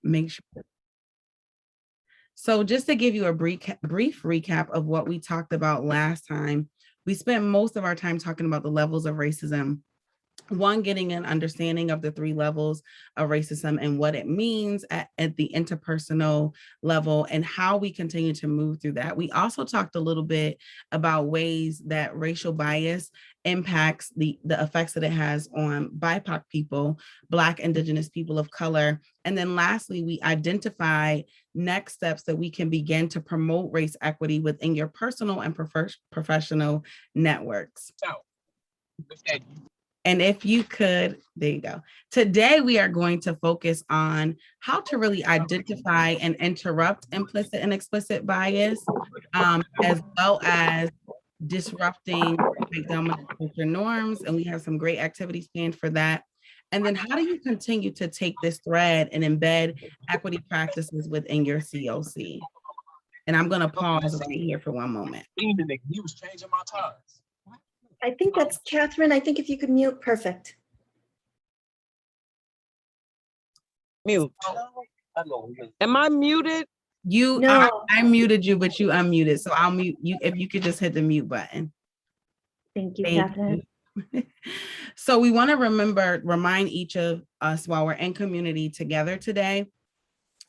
make sure. So just to give you a brief recap of what we talked about last time, we spent most of our time talking about the levels of racism. One, getting an understanding of the 3 levels of racism and what it means at the interpersonal level and how we continue to move through that. We also talked a little bit about ways that racial bias impacts the effects that it has on BIPOC people, Black, Indigenous people of color. And then lastly, we identify next steps that we can begin to promote race equity within your personal and professional networks. So, with that, and if you could, there you go. Today, we are going to focus on how to really identify and interrupt implicit and explicit bias, as well as disrupting white dominant culture norms. And we have some great activities planned for that. And then how do you continue to take this thread and embed equity practices within your COC? And I'm going to pause right here for one moment. He was changing my times. I think that's Catherine. I think if you could mute, perfect. Mute. Am I muted? I muted you, but you unmuted. So I'll mute you if you could just hit the mute button. Thank you, Catherine. So we want to remind each of us while we're in community together today,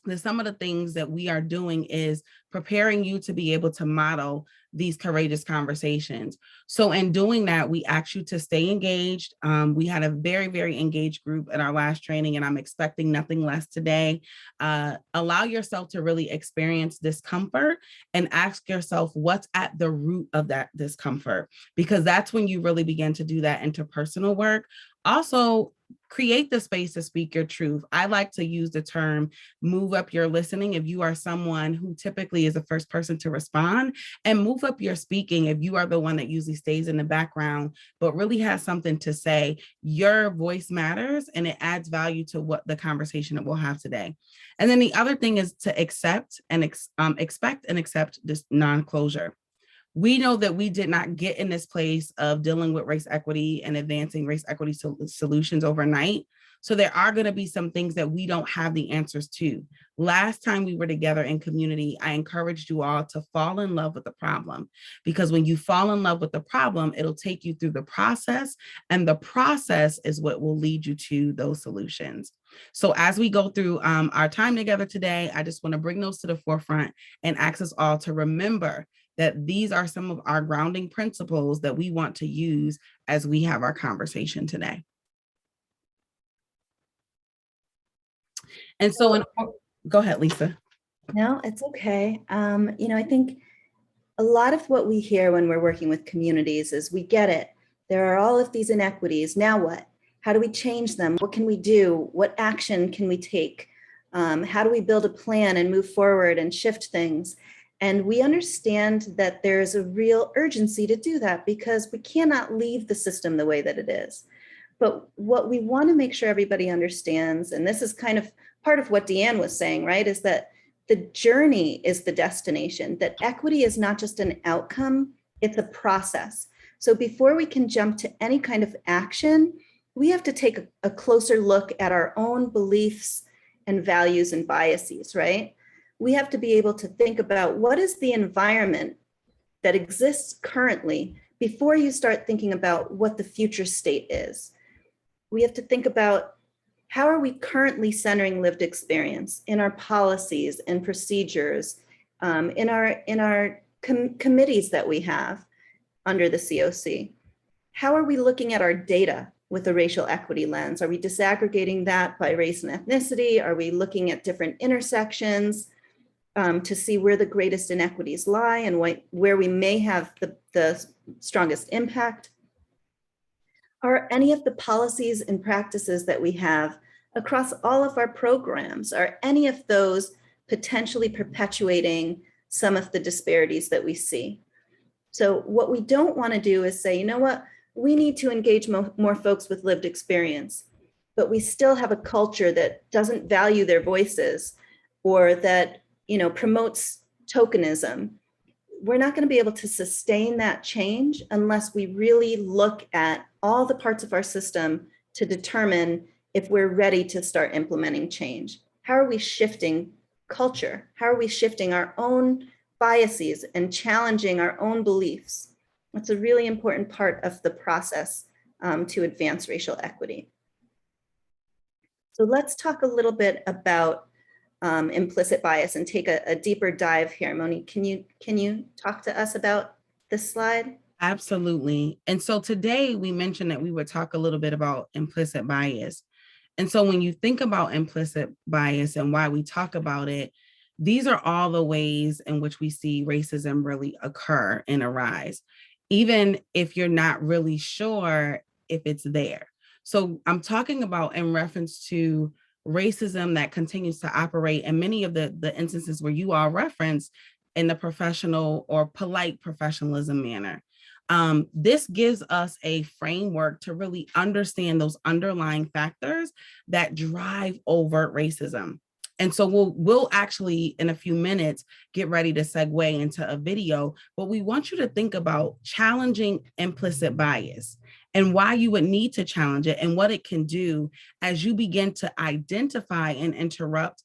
that some of the things that we are doing is preparing you to be able to model these courageous conversations. So in doing that, we ask you to stay engaged. We had a very, very engaged group at our last training, and I'm expecting nothing less today. Allow yourself to really experience discomfort and ask yourself what's at the root of that discomfort, because that's when you really begin to do that interpersonal work. Also, create the space to speak your truth. I like to use the term move up your listening if you are someone who typically is the first person to respond, and move up your speaking if you are the one that usually stays in the background but really has something to say. Your voice matters and it adds value to what the conversation that we'll have today. And then the other thing is to accept and expect and accept this non-closure. We know that we did not get in this place of dealing with race equity and advancing race equity solutions overnight. So there are going to be some things that we don't have the answers to. Last time we were together in community, I encouraged you all to fall in love with the problem, because when you fall in love with the problem, it'll take you through the process, and the process is what will lead you to those solutions. So as we go through our time together today, I just want to bring those to the forefront and ask us all to remember that these are some of our grounding principles that we want to use as we have our conversation today. And so, go ahead, Lisa. No, it's okay. I think a lot of what we hear when we're working with communities is we get it. There are all of these inequities. Now what? How do we change them? What can we do? What action can we take? How do we build a plan and move forward and shift things? And we understand that there's a real urgency to do that because we cannot leave the system the way that it is. But what we want to make sure everybody understands, and this is kind of part of what Deanne was saying, right, is that the journey is the destination, that equity is not just an outcome, it's a process. So before we can jump to any kind of action, we have to take a closer look at our own beliefs and values and biases, right? We have to be able to think about what is the environment that exists currently before you start thinking about what the future state is. We have to think about how are we currently centering lived experience in our policies and procedures, in our committees that we have under the COC. How are we looking at our data with a racial equity lens? Are we disaggregating that by race and ethnicity? Are we looking at different intersections to see where the greatest inequities lie and where we may have the strongest impact? Are any of the policies and practices that we have across all of our programs, are any of those potentially perpetuating some of the disparities that we see? So what we don't want to do is say, you know what, we need to engage more folks with lived experience, but we still have a culture that doesn't value their voices or that, promotes tokenism. We're not going to be able to sustain that change unless we really look at all the parts of our system to determine if we're ready to start implementing change. how are we shifting culture? How are we shifting our own biases and challenging our own beliefs? That's a really important part of the process to advance racial equity. So let's talk a little bit about implicit bias and take a deeper dive here. Monique, can you talk to us about this slide? Absolutely. And so today we mentioned that we would talk a little bit about implicit bias. And so when you think about implicit bias and why we talk about it, these are all the ways in which we see racism really occur and arise, even if you're not really sure if it's there. So I'm talking about in reference to racism that continues to operate in many of the instances where you all reference in the professional or polite professionalism manner. This gives us a framework to really understand those underlying factors that drive overt racism. And so we'll actually, in a few minutes, get ready to segue into a video, but we want you to think about challenging implicit bias and why you would need to challenge it and what it can do as you begin to identify and interrupt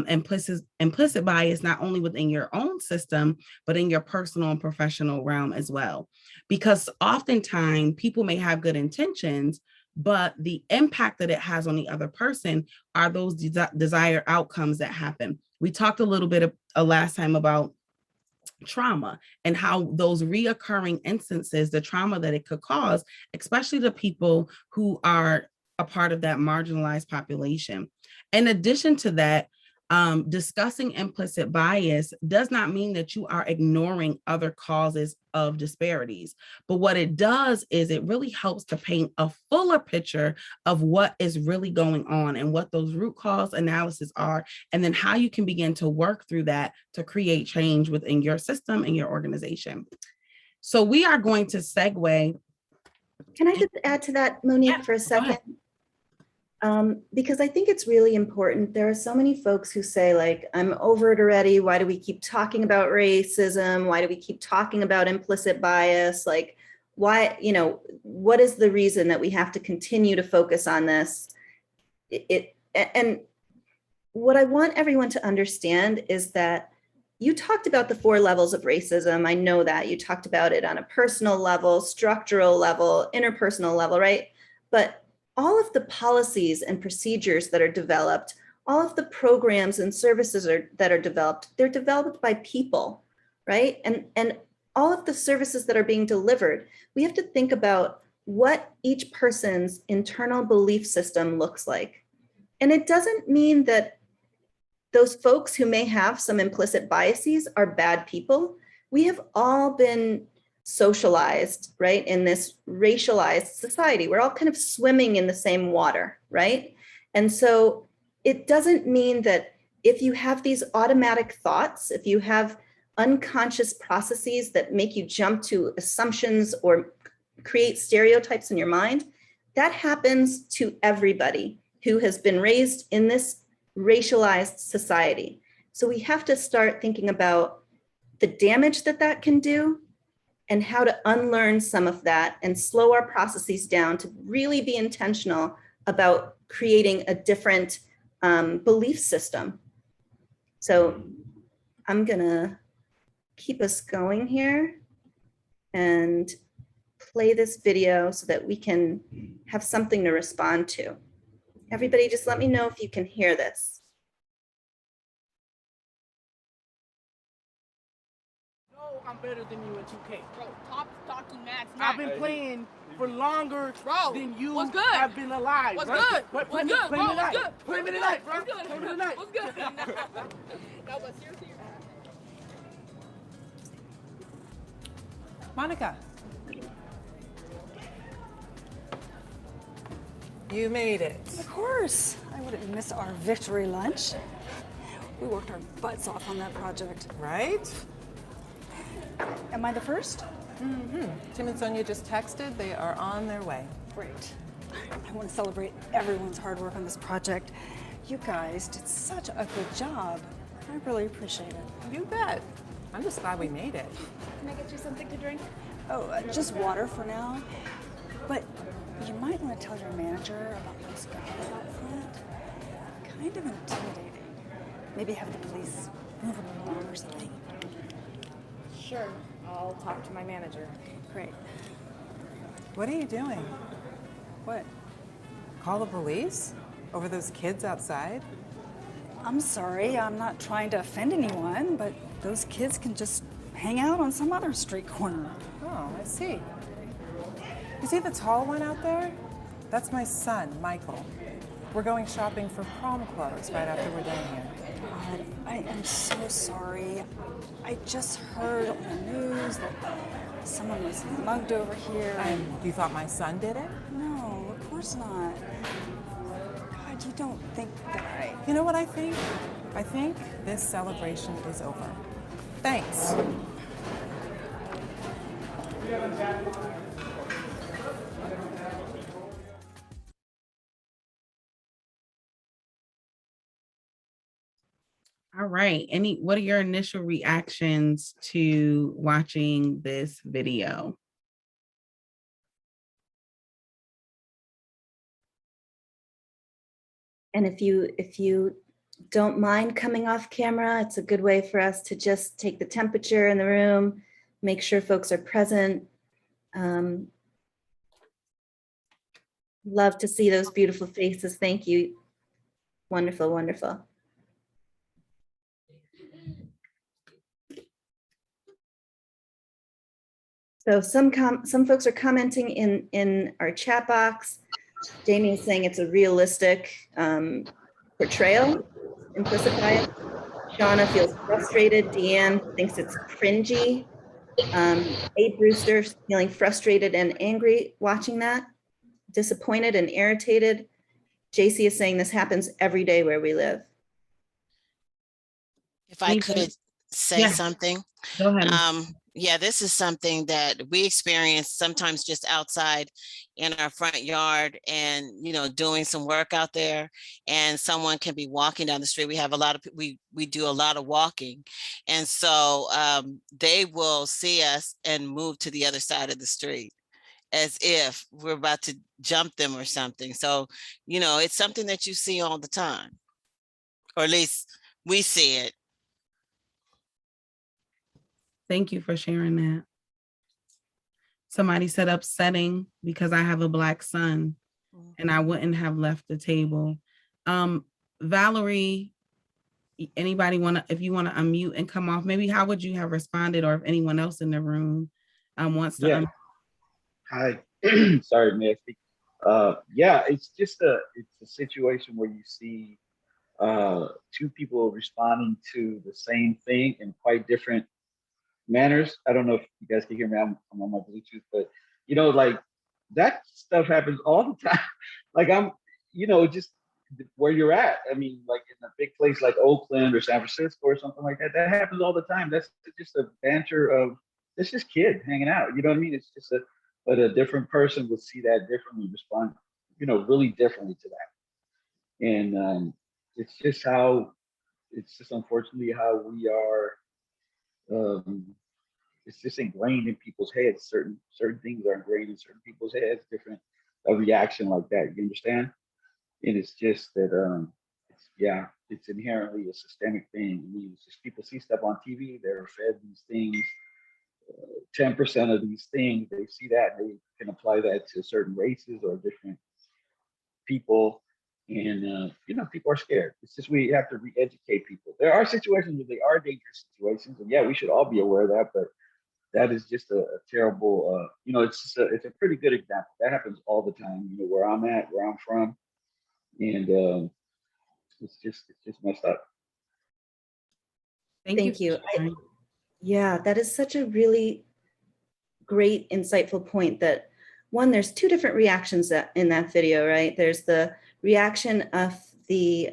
implicit bias, not only within your own system, but in your personal and professional realm as well. Because oftentimes people may have good intentions, but the impact that it has on the other person are those desired outcomes that happen. We talked a little bit last time about trauma and how those reoccurring instances, the trauma that it could cause, especially the people who are a part of that marginalized population. In addition to that, discussing implicit bias does not mean that you are ignoring other causes of disparities. But what it does is it really helps to paint a fuller picture of what is really going on and what those root cause analysis are, and then how you can begin to work through that to create change within your system and your organization. So we are going to segue. Can I just add to that, Monique, for a second? Because I think it's really important. There are so many folks who say, like, I'm over it already. Why do we keep talking about racism? Why do we keep talking about implicit bias? Like, why, what is the reason that we have to continue to focus on this? And what I want everyone to understand is that you talked about the 4 levels of racism. I know that you talked about it on a personal level, structural level, interpersonal level, right? But all of the policies and procedures that are developed, all of the programs and services that are developed, they're developed by people, right? And all of the services that are being delivered, we have to think about what each person's internal belief system looks like. And it doesn't mean that those folks who may have some implicit biases are bad people. We have all been socialized, right, in this racialized society. We're all kind of swimming in the same water, right? And so it doesn't mean that if you have these automatic thoughts, if you have unconscious processes that make you jump to assumptions or create stereotypes in your mind, that happens to everybody who has been raised in this racialized society. So we have to start thinking about the damage that can do and how to unlearn some of that and slow our processes down to really be intentional about creating a different belief system. So I'm gonna keep us going here and play this video so that we can have something to respond to. Everybody just let me know if you can hear this. I'm better than you in 2K. Bro, top talking max. I've been playing for longer than you what's good? have been alive. What's bro. good? Play me tonight. Play me tonight, bro. What's good? Play me tonight. What's good? No, but seriously. Monica. You made it. Of course. I wouldn't miss our victory lunch. We worked our butts off on that project. Right? Am I the first? Mm-hmm. Tim and Sonia just texted. They are on their way. Great. I want to celebrate everyone's hard work on this project. You guys did such a good job. I really appreciate it. You bet. I'm just glad we made it. Can I get you something to drink? Oh, just water for now. But you might want to tell your manager about those guys out front. Kind of intimidating. Maybe have the police move them along or something. Sure, I'll talk to my manager. Great. What are you doing? What? Call the police? Over those kids outside? I'm sorry, I'm not trying to offend anyone, but those kids can just hang out on some other street corner. Oh, I see. You see the tall one out there? That's my son, Michael. We're going shopping for prom clothes right after we're done here. God, I am so sorry. I just heard on the news that someone was mugged over here. And you thought my son did it? No, of course not. God, you don't think that I... You know what I think? I think this celebration is over. Thanks. All right. What are your initial reactions to watching this video? And if you don't mind coming off camera, it's a good way for us to just take the temperature in the room, make sure folks are present. Love to see those beautiful faces. Thank you. Wonderful, wonderful. So some folks are commenting in our chat box. Jamie is saying it's a realistic portrayal, implicit bias. Shauna feels frustrated. Deanne thinks it's cringy. A. Brewster feeling frustrated and angry watching that, disappointed and irritated. JC is saying this happens every day where we live. If I Anything? could say Yeah. something. Go ahead. Yeah, this is something that we experience sometimes just outside in our front yard and, you know, doing some work out there, and someone can be walking down the street. We have a lot of, we do a lot of walking. And so they will see us and move to the other side of the street as if we're about to jump them or something. So, you know, it's something that you see all the time, or at least we see it. Thank you for sharing that. Somebody said upsetting because I have a Black son and I wouldn't have left the table. Valerie, anybody if you want to unmute and come off, maybe how would you have responded, or if anyone else in the room wants to. Yeah. Hi, sorry, may I speak? Yeah, it's just a situation where you see two people responding to the same thing in quite different manners. I don't know if you guys can hear me. I'm on my Bluetooth, but you know, like that stuff happens all the time. Like you know, just where you're at. I mean, like in a big place like Oakland or San Francisco or something like that, that happens all the time. That's just a banter of, it's just kids hanging out. You know what I mean? It's just but a different person would see that differently, respond, you know, really differently to that. And it's just unfortunately how we are. It's just ingrained in people's heads. Certain things are ingrained in certain people's heads. Different a reaction like that. You understand? And it's just that it's inherently a systemic thing. I mean, it's just people see stuff on TV. They're fed these things. 10% of these things, they see that, they can apply that to certain races or different people. And you know, people are scared. It's just we have to re-educate people. There are situations where they are dangerous situations, and yeah, we should all be aware of that. But that is just a terrible. You know, it's a pretty good example. That happens all the time. You know, where I'm at, where I'm from, and it's just messed up. Thank you. Yeah, that is such a really great, insightful point. That one, there's two different reactions in that video, right? There's the reaction of the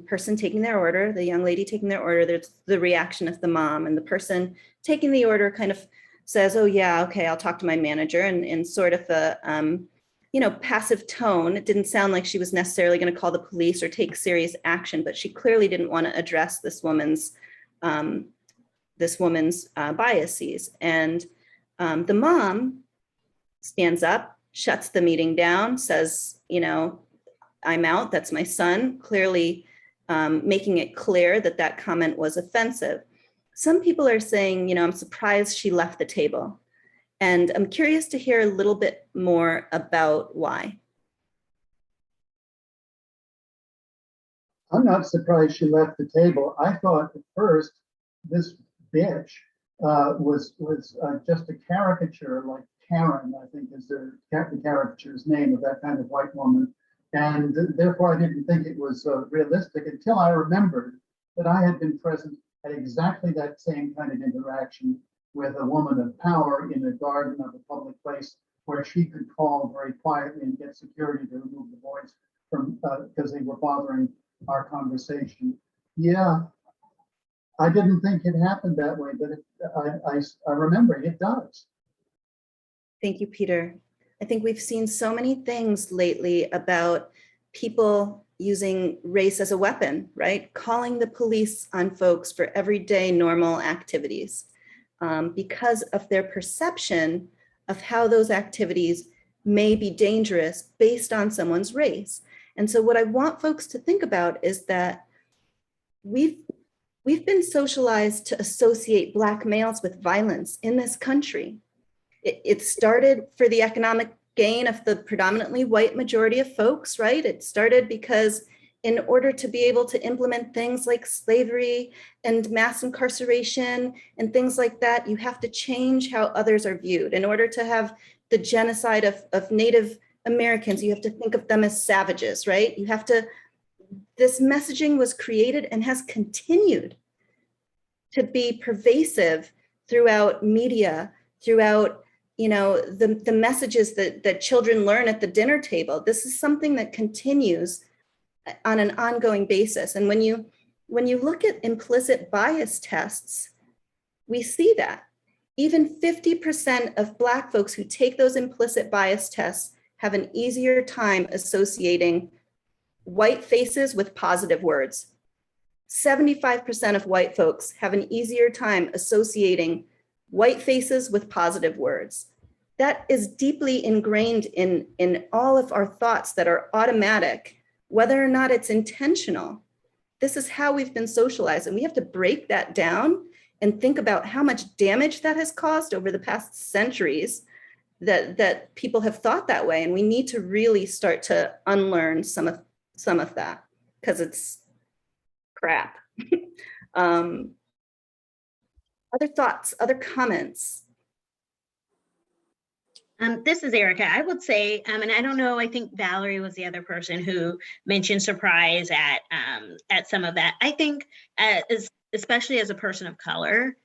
person taking their order, the young lady taking their order. There's the reaction of the mom, and the person taking the order kind of says, oh yeah, okay, I'll talk to my manager, and in sort of a you know, passive tone. It didn't sound like she was necessarily going to call the police or take serious action, but she clearly didn't want to address this woman's biases. And the mom stands up, shuts the meeting down, says, you know, I'm out, that's my son, clearly making it clear that that comment was offensive. Some people are saying, I'm surprised she left the table. And I'm curious to hear a little bit more about why. I'm not surprised she left the table. I thought at first this bitch was just a caricature, like Karen, I think is the caricature's name of that kind of white woman. And therefore I didn't think it was realistic until I remembered that I had been present at exactly that same kind of interaction with a woman of power in a garden of a public place where she could call very quietly and get security to remove the boys from because they were bothering our conversation. Yeah, I didn't think it happened that way, but I remember it does. Thank you, Peter. I think we've seen so many things lately about people using race as a weapon, right? Calling the police on folks for everyday normal activities because of their perception of how those activities may be dangerous based on someone's race. And so what I want folks to think about is that we've been socialized to associate Black males with violence in this country. It started for the economic gain of the predominantly white majority of folks, right? It started because in order to be able to implement things like slavery and mass incarceration and things like that, you have to change how others are viewed. In order to have the genocide of Native Americans, you have to think of them as savages, right? You have to, this messaging was created and has continued to be pervasive throughout media, throughout the messages that children learn at the dinner table. This is something that continues on an ongoing basis. And when you look at implicit bias tests, we see that. Even 50% of Black folks who take those implicit bias tests have an easier time associating white faces with positive words. 75% of white folks have an easier time associating white faces with positive words. That is deeply ingrained in all of our thoughts that are automatic, whether or not it's intentional. This is how we've been socialized, and we have to break that down and think about how much damage that has caused over the past centuries that people have thought that way. And we need to really start to unlearn some of that because it's crap. Other thoughts, other comments? This is Erica. I would say, and I don't know, I think Valerie was the other person who mentioned surprise at some of that. I think especially as a person of color,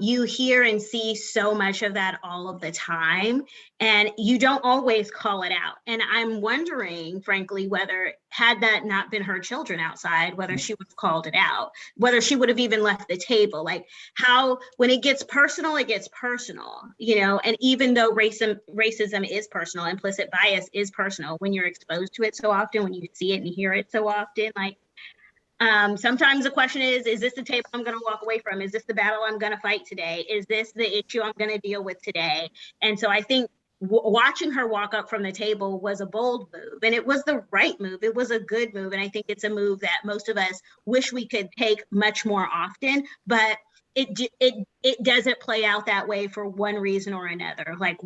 you hear and see so much of that all of the time, and you don't always call it out. And I'm wondering, frankly, whether had that not been her children outside, whether she would have called it out, whether she would have even left the table. Like how, when it gets personal, and even though racism is personal, implicit bias is personal, when you're exposed to it so often, when you see it and hear it so often, like, sometimes the question is this the table I'm going to walk away from? Is this the battle I'm going to fight today? Is this the issue I'm going to deal with today? And so I think watching her walk up from the table was a bold move, and it was the right move. It was a good move. And I think it's a move that most of us wish we could take much more often, but it doesn't play out that way for one reason or another. Like,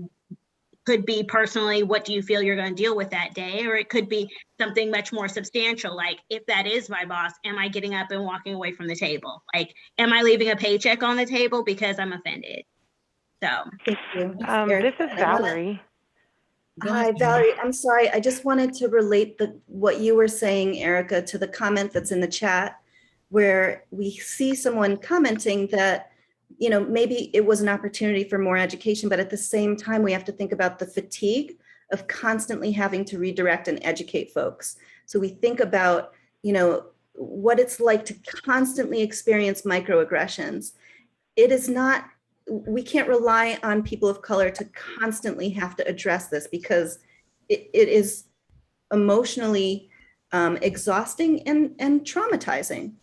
could be personally, what do you feel you're going to deal with that day? Or it could be something much more substantial. Like, if that is my boss, am I getting up and walking away from the table? Like, am I leaving a paycheck on the table because I'm offended? So thank you. This is Valerie. Hi, Valerie. I'm sorry. I just wanted to relate what you were saying, Erica, to the comment that's in the chat, where we see someone commenting that maybe it was an opportunity for more education, but at the same time, we have to think about the fatigue of constantly having to redirect and educate folks. So we think about, what it's like to constantly experience microaggressions. It is not, we can't rely on people of color to constantly have to address this because it is emotionally exhausting and traumatizing.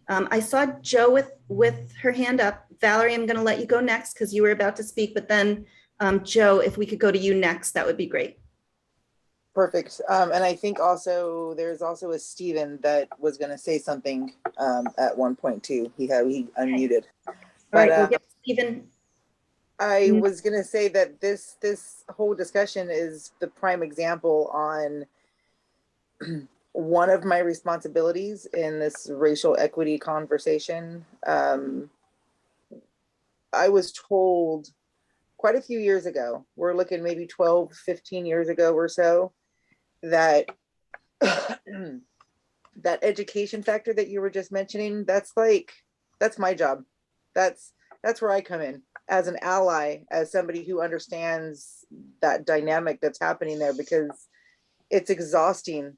I saw Joe with her hand up. Valerie, I'm going to let you go next because you were about to speak, but then Joe, if we could go to you next, that would be great. Perfect. And I think also there's also a Steven that was going to say something at one point too. He unmuted. All But right, we'll get Stephen. I was going to say that this whole discussion is the prime example on one of my responsibilities in this racial equity conversation. I was told quite a few years ago, we're looking maybe 12, 15 years ago or so, that that education factor that you were just mentioning, that's my job. That's where I come in as an ally, as somebody who understands that dynamic that's happening there, because it's exhausting.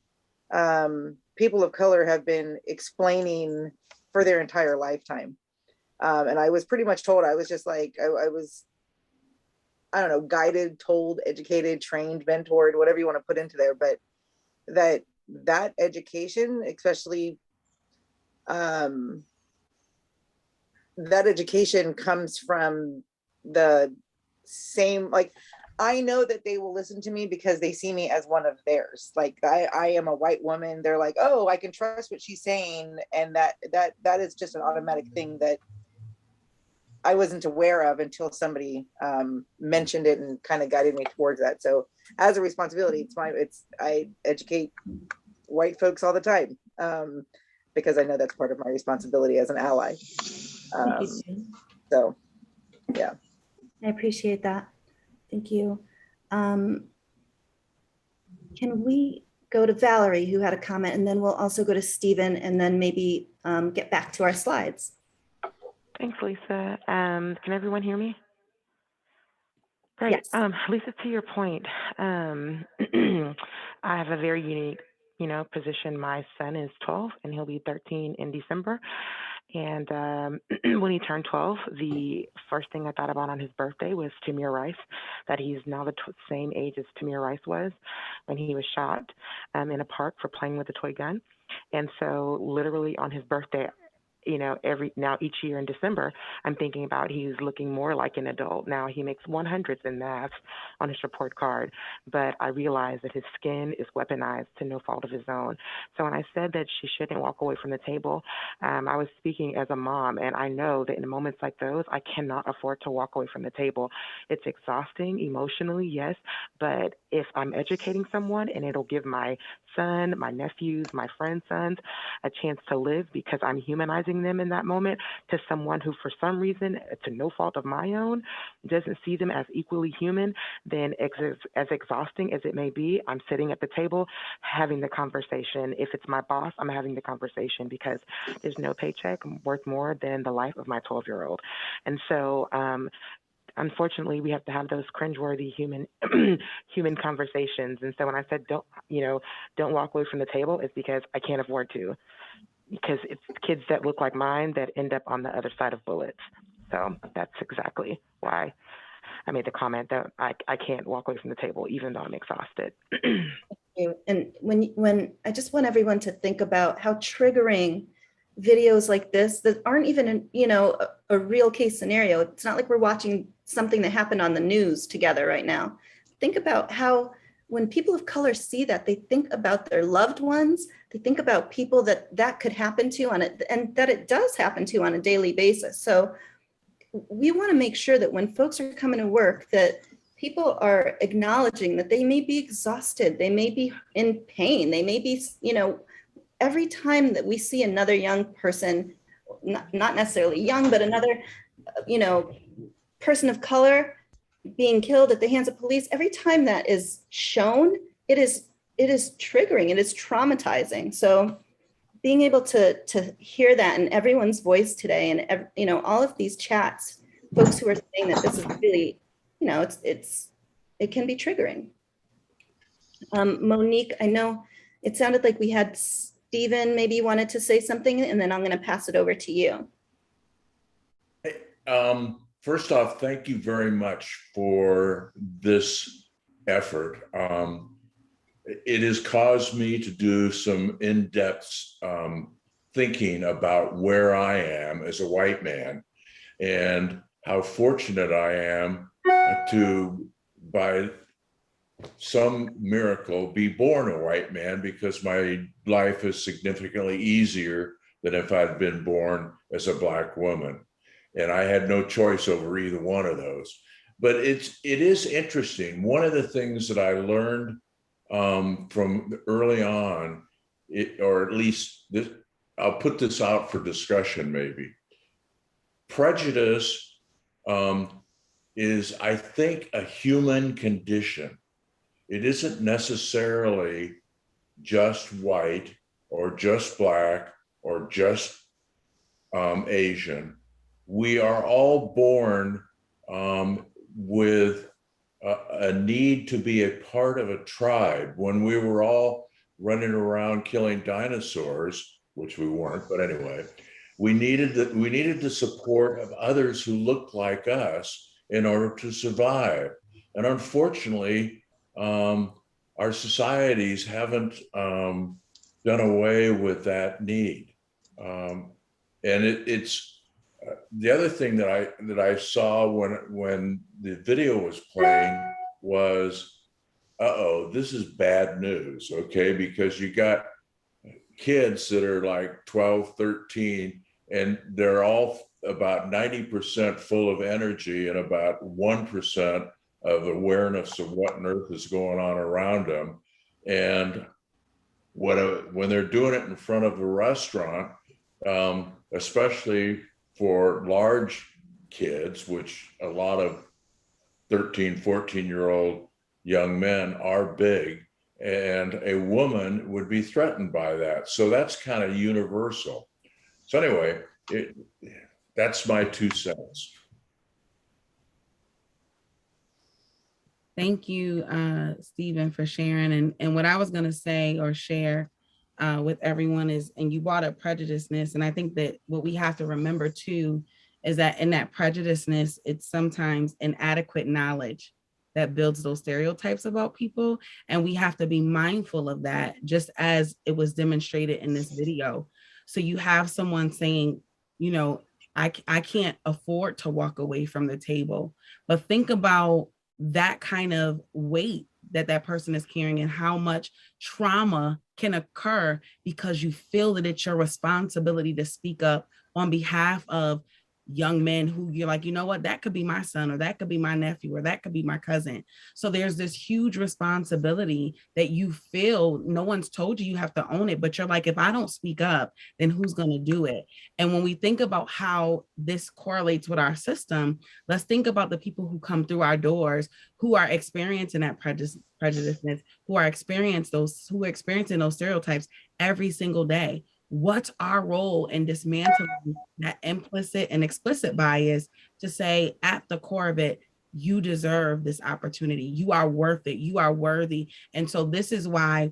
People of color have been explaining for their entire lifetime. And I was pretty much told, I was just like, I was, I don't know, guided, told, educated, trained, mentored, whatever you want to put into there, but that education, especially that education comes from the same, like, I know that they will listen to me because they see me as one of theirs. Like I am a white woman. They're like, oh, I can trust what she's saying. And that is just an automatic thing that I wasn't aware of until somebody mentioned it and kind of guided me towards that. So as a responsibility, I educate white folks all the time because I know that's part of my responsibility as an ally. So, yeah. I appreciate that. Thank you. Can we go to Valerie, who had a comment, and then we'll also go to Stephen, and then maybe get back to our slides. Thanks, Lisa. Can everyone hear me? Great. Yes. Lisa, to your point, I have a very unique, position. My son is 12 and he'll be 13 in December. And when he turned 12, the first thing I thought about on his birthday was Tamir Rice, that he's now the same age as Tamir Rice was when he was shot in a park for playing with a toy gun. And so literally on his birthday, each year in December, I'm thinking about he's looking more like an adult. Now he makes 100s in math on his report card, but I realize that his skin is weaponized to no fault of his own. So when I said that she shouldn't walk away from the table, I was speaking as a mom, and I know that in moments like those, I cannot afford to walk away from the table. It's exhausting emotionally, yes, but if I'm educating someone and it'll give my son, my nephews, my friends' sons a chance to live because I'm humanizing them in that moment to someone who, for some reason, to no fault of my own, doesn't see them as equally human, then as exhausting as it may be, I'm sitting at the table having the conversation. If it's my boss, I'm having the conversation because there's no paycheck worth more than the life of my 12-year-old. And so, unfortunately, we have to have those cringeworthy human conversations. And so when I said don't walk away from the table, it's because I can't afford to, because it's kids that look like mine that end up on the other side of bullets. So that's exactly why I made the comment that I can't walk away from the table, even though I'm exhausted. And when I just want everyone to think about how triggering videos like this that aren't even a real case scenario. It's not like we're watching something that happened on the news together right now. Think about how when people of color see that, they think about their loved ones, they think about people that could happen to and that it does happen to on a daily basis. So we want to make sure that when folks are coming to work, that people are acknowledging that they may be exhausted, they may be in pain, they may be, every time that we see another young person, not necessarily young, but another, person of color being killed at the hands of police, every time that is shown, it is triggering, it is traumatizing. So being able to hear that in everyone's voice today, and all of these chats, folks who are saying that this is really, it can be triggering. Monique, I know it sounded like we had Stephen maybe wanted to say something, and then I'm going to pass it over to you. First off, thank you very much for this effort. It has caused me to do some in-depth thinking about where I am as a white man and how fortunate I am to, by some miracle, be born a white man, because my life is significantly easier than if I'd been born as a Black woman. And I had no choice over either one of those. But it is interesting. One of the things that I learned from early on, or at least this, I'll put this out for discussion maybe. Prejudice is, I think, a human condition. It isn't necessarily just white or just Black or just Asian. We are all born with a need to be a part of a tribe. When we were all running around killing dinosaurs, which we weren't, but anyway, we needed the support of others who looked like us in order to survive. And unfortunately, our societies haven't done away with that need. And it's the other thing that I saw when the video was playing was, this is bad news, okay? Because you got kids that are like 12, 13, and they're all about 90% full of energy and about 1% of awareness of what on earth is going on around them. And when they're doing it in front of a restaurant, especially for large kids, which a lot of 13, 14-year-old young men are big, and a woman would be threatened by that. So that's kind of universal. So anyway, that's my 2 cents. Thank you, Stephen, for sharing. And what I was going to say or share with everyone is, and you brought up prejudiceness, and I think that what we have to remember too is that in that prejudiceness, it's sometimes inadequate knowledge that builds those stereotypes about people. And we have to be mindful of that, just as it was demonstrated in this video. So you have someone saying, you know, I can't afford to walk away from the table, but think about that kind of weight that person is carrying and how much trauma can occur because you feel that it's your responsibility to speak up on behalf of young men who you're like, you know what, that could be my son, or that could be my nephew, or that could be my cousin. So there's this huge responsibility that you feel no one's told you have to own it, but you're like, if I don't speak up, then who's going to do it? And when we think about how this correlates with our system, let's think about the people who come through our doors who are experiencing that prejudiceness, who are experiencing those stereotypes every single day. What's our role in dismantling that implicit and explicit bias to say at the core of it, you deserve this opportunity. You are worth it. You are worthy. And so this is why,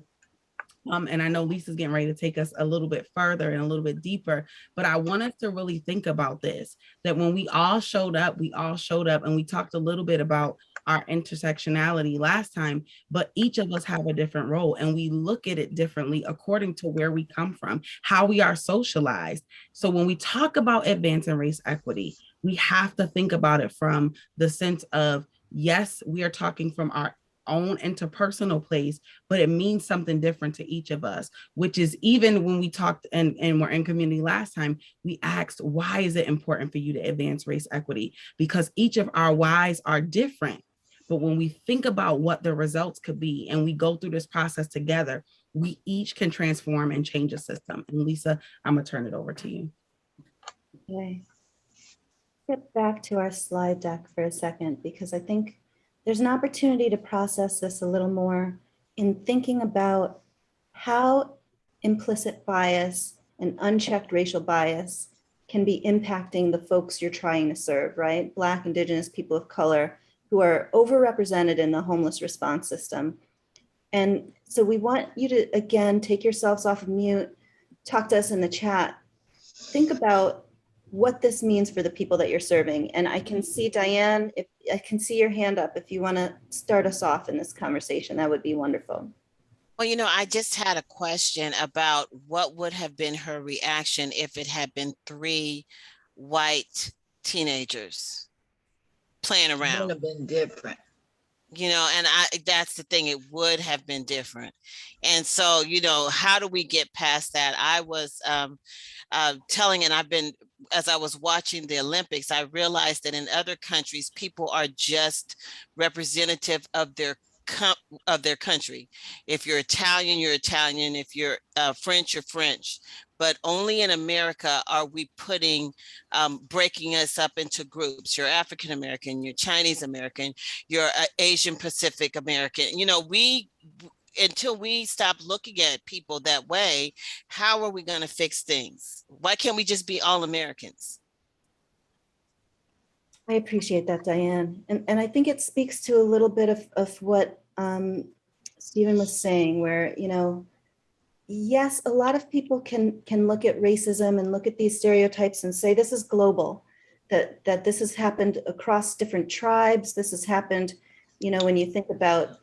and I know Lisa's getting ready to take us a little bit further and a little bit deeper, but I want us to really think about this, that when we all showed up, and we talked a little bit about our intersectionality last time, but each of us have a different role and we look at it differently according to where we come from, how we are socialized. So when we talk about advancing race equity, we have to think about it from the sense of, yes, we are talking from our own interpersonal place, but it means something different to each of us, which is even when we talked and were in community last time, we asked, why is it important for you to advance race equity? Because each of our whys are different. But when we think about what the results could be and we go through this process together, we each can transform and change a system. And Lisa, I'm gonna turn it over to you. Okay. Get back to our slide deck for a second, because I think there's an opportunity to process this a little more in thinking about how implicit bias and unchecked racial bias can be impacting the folks you're trying to serve, right? Black, Indigenous, people of color, who are overrepresented in the homeless response system. And so we want you to, again, take yourselves off of mute, talk to us in the chat, think about what this means for the people that you're serving. And I can see Diane, if I can see your hand up, if you want to start us off in this conversation, that would be wonderful. Well, you know, I just had a question about what would have been her reaction if it had been 3 white teenagers playing around. It would have been different. you know, and that's the thing, it would have been different. And so, you know, how do we get past that? I was telling, and I've been, as I was watching the Olympics, I realized that in other countries, people are just representative of their country. If you're Italian, you're Italian. If you're French, you're French. But only in America are we putting, breaking us up into groups. You're African American, you're Chinese American, you're Asian Pacific American. You know, until we stop looking at people that way, how are we going to fix things? Why can't we just be all Americans? I appreciate that, Diane. And I think it speaks to a little bit of what Stephen was saying, where, you know, yes, a lot of people can look at racism and look at these stereotypes and say this is global, that this has happened across different tribes. This has happened, you know, when you think about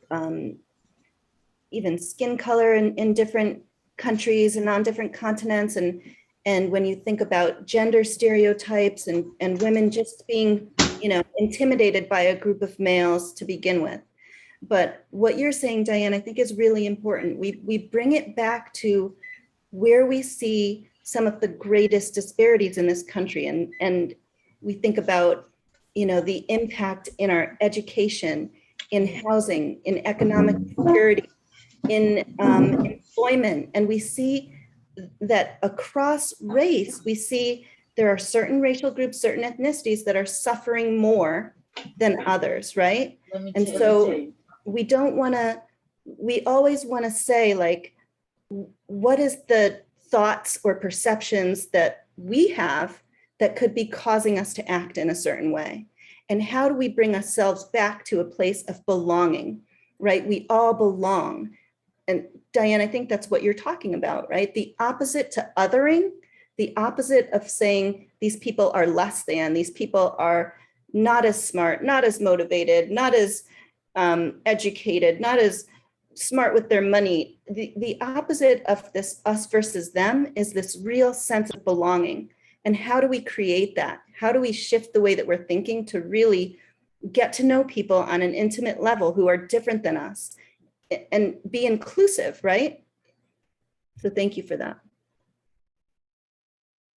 even skin color in different countries and on different continents, and when you think about gender stereotypes and women just being, you know, intimidated by a group of males to begin with. But what you're saying, Diane, I think is really important. We bring it back to where we see some of the greatest disparities in this country. And we think about, you know, the impact in our education, in housing, in economic security, in employment. And we see that across race, we see there are certain racial groups, certain ethnicities that are suffering more than others, right? And so we don't want to, we always want to say, like, what is the thoughts or perceptions that we have that could be causing us to act in a certain way? And how do we bring ourselves back to a place of belonging, right? We all belong. And Diane, I think that's what you're talking about, right? The opposite to othering, the opposite of saying these people are less than, these people are not as smart, not as motivated, not as educated, not as smart with their money. The opposite of this us versus them is this real sense of belonging. And how do we create that? How do we shift the way that we're thinking to really get to know people on an intimate level who are different than us and be inclusive, right? So thank you for that.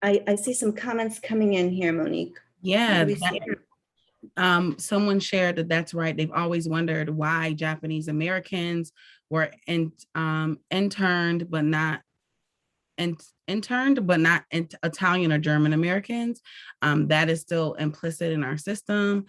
I see some comments coming in here, Monique. Yeah, What do we see? someone shared that that's right. They've always wondered why Japanese Americans were interned, but not Italian or German Americans. That is still implicit in our system.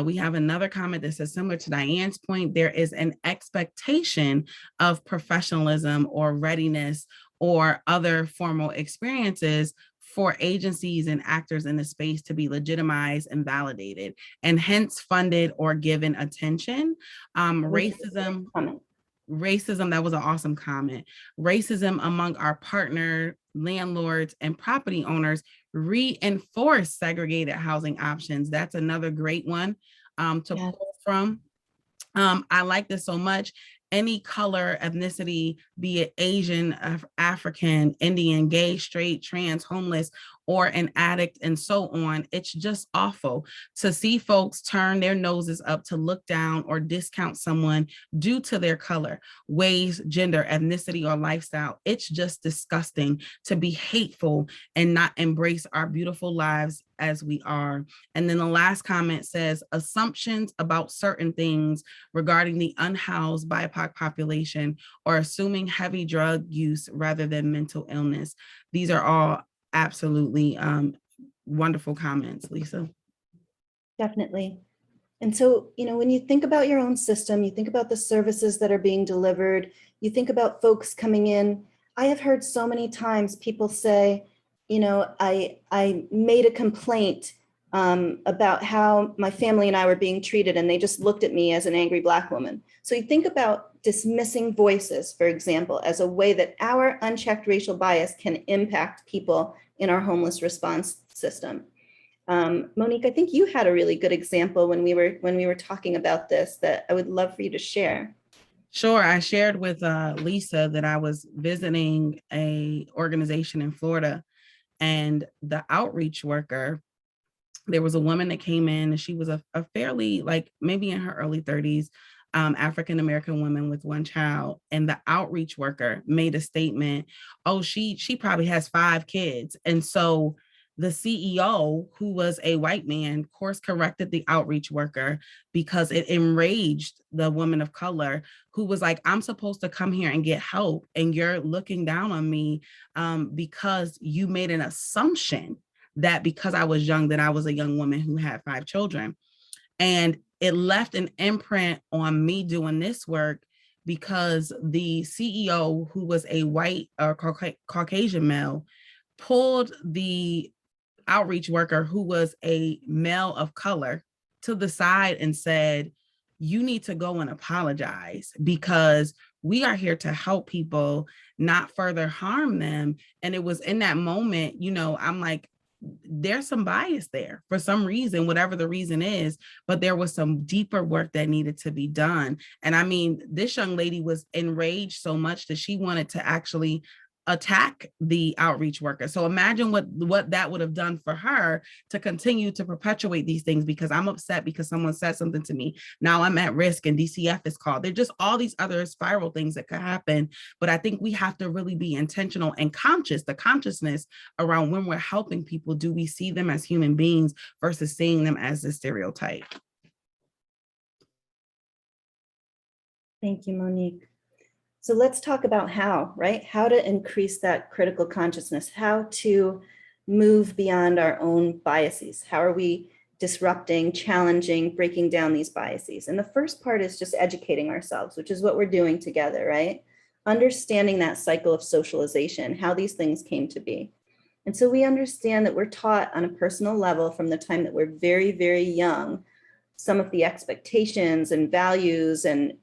We have another comment that says, similar to Diane's point, there is an expectation of professionalism or readiness or other formal experiences for agencies and actors in the space to be legitimized and validated, and hence funded or given attention. Racism, that was an awesome comment. Racism among our partner landlords and property owners reinforce segregated housing options. That's another great one to pull from. I like this so much. Any color, ethnicity, be it Asian, African, Indian, gay, straight, trans, homeless, or an addict, and so on. It's just awful to see folks turn their noses up to look down or discount someone due to their color, ways, gender, ethnicity, or lifestyle. It's just disgusting to be hateful and not embrace our beautiful lives as we are. And then the last comment says, assumptions about certain things regarding the unhoused BIPOC population or assuming heavy drug use rather than mental illness. These are all absolutely wonderful comments, Lisa. Definitely. And so, you know, when you think about your own system, you think about the services that are being delivered, you think about folks coming in. I have heard so many times people say, you know, I made a complaint about how my family and I were being treated, and they just looked at me as an angry Black woman. So you think about dismissing voices, for example, as a way that our unchecked racial bias can impact people in our homeless response system. Monique, I think you had a really good example when we were talking about this that I would love for you to share. Sure. I shared with Lisa that I was visiting a organization in Florida, and the outreach worker there was a woman that came in and she was a fairly, like maybe in her early 30s, African-American woman with one child. And the outreach worker made a statement, oh, she probably has 5 kids. And so the CEO, who was a white man, course corrected the outreach worker because it enraged the woman of color who was like, I'm supposed to come here and get help, and you're looking down on me because you made an assumption that because I was young, that I was a young woman who had 5 children. And it left an imprint on me doing this work because the CEO, who was a white or Caucasian male, pulled the outreach worker, who was a male of color, to the side and said, you need to go and apologize because we are here to help people, not further harm them. And it was in that moment, you know, I'm like, there's some bias there for some reason, whatever the reason is, but there was some deeper work that needed to be done. And I mean, this young lady was enraged so much that she wanted to actually attack the outreach worker. So imagine what that would have done for her to continue to perpetuate these things, because I'm upset because someone said something to me. Now I'm at risk and DCF is called. There's just all these other spiral things that could happen. But I think we have to really be intentional and conscious, the consciousness around when we're helping people. Do we see them as human beings versus seeing them as a stereotype? Thank you, Monique. So let's talk about how, right? How to increase that critical consciousness, how to move beyond our own biases. How are we disrupting, challenging, breaking down these biases? And the first part is just educating ourselves, which is what we're doing together, right? Understanding that cycle of socialization, how these things came to be. And so we understand that we're taught on a personal level from the time that we're very, very young, some of the expectations and values and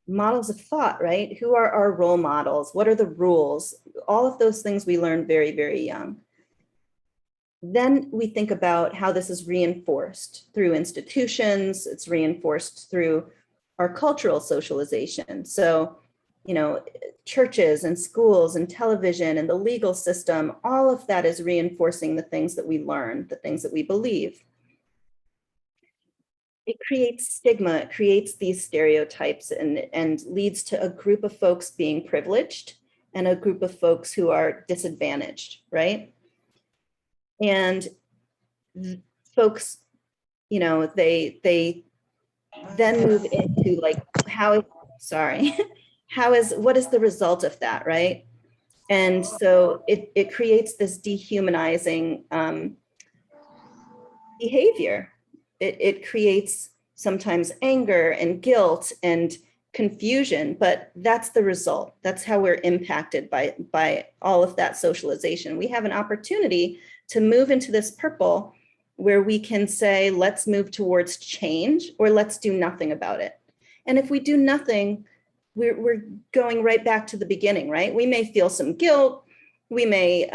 models of thought, right? Who are our role models? What are the rules? All of those things we learn very, very young. Then we think about how this is reinforced through institutions. It's reinforced through our cultural socialization. So, you know, churches and schools and television and the legal system, all of that is reinforcing the things that we learn, the things that we believe. It creates stigma, it creates these stereotypes and leads to a group of folks being privileged and a group of folks who are disadvantaged, right? And folks, you know, they then move into like, what is the result of that, right? And so it creates this dehumanizing behavior. It creates sometimes anger and guilt and confusion, but that's the result. That's how we're impacted by all of that socialization. We have an opportunity to move into this purple where we can say, let's move towards change, or let's do nothing about it. And if we do nothing, we're going right back to the beginning, right? We may feel some guilt. We may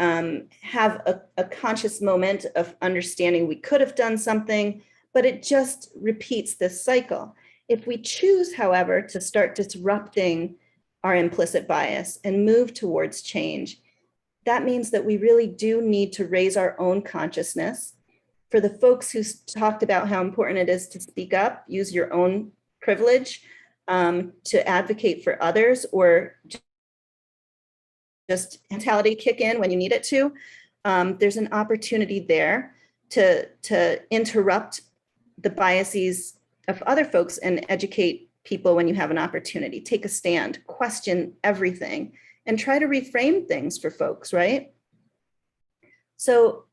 have a conscious moment of understanding we could have done something, but it just repeats this cycle. If we choose, however, to start disrupting our implicit bias and move towards change, that means that we really do need to raise our own consciousness. For the folks who talked about how important it is to speak up, use your own privilege to advocate for others, or just mentality kick in when you need it to, there's an opportunity there to interrupt the biases of other folks and educate people when you have an opportunity. Take a stand, question everything, and try to reframe things for folks, right? So